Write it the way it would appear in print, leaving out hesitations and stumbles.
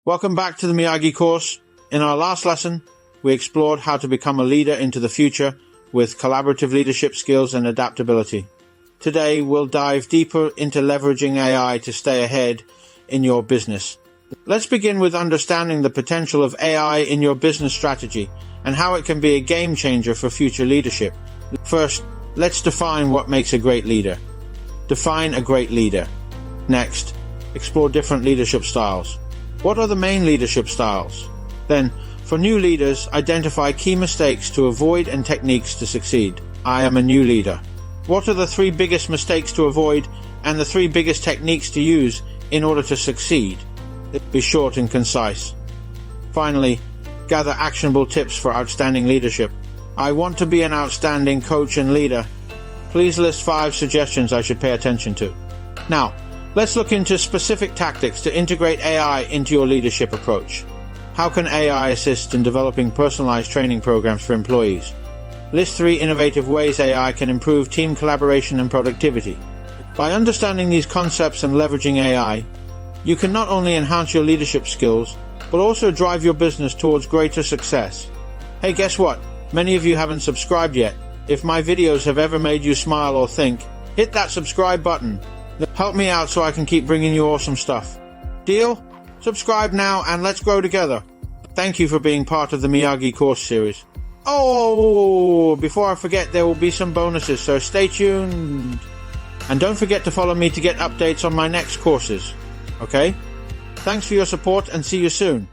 Welcome back to the Miyagi course. In our last lesson, we explored how to become a leader into the future with collaborative leadership skills and adaptability. Today, we'll dive deeper into leveraging AI to stay ahead in your business. Let's begin with understanding the potential of AI in your business strategy and how it can be a game changer for future leadership. First, let's define what makes a great leader. Define a great leader. Next, explore different leadership styles. What are the main leadership styles? Then, for new leaders, identify key mistakes to avoid and techniques to succeed. I am a new leader. What are the 3 biggest mistakes to avoid and the 3 biggest techniques to use in order to succeed? Be short and concise. Finally, gather actionable tips for outstanding leadership. I want to be an outstanding coach and leader. Please list 5 suggestions I should pay attention to. Now, let's look into specific tactics to integrate AI into your leadership approach. How can AI assist in developing personalized training programs for employees? List 3 innovative ways AI can improve team collaboration and productivity. By understanding these concepts and leveraging AI, you can not only enhance your leadership skills, but also drive your business towards greater success. Hey, guess what? Many of you haven't subscribed yet. If my videos have ever made you smile or think, hit that subscribe button. Help me out so I can keep bringing you awesome stuff. Deal? Subscribe now and let's grow together. Thank you for being part of the Miyagi course series. Oh, before I forget, there will be some bonuses, so stay tuned. And don't forget to follow me to get updates on my next courses. Okay? Thanks for your support and see you soon.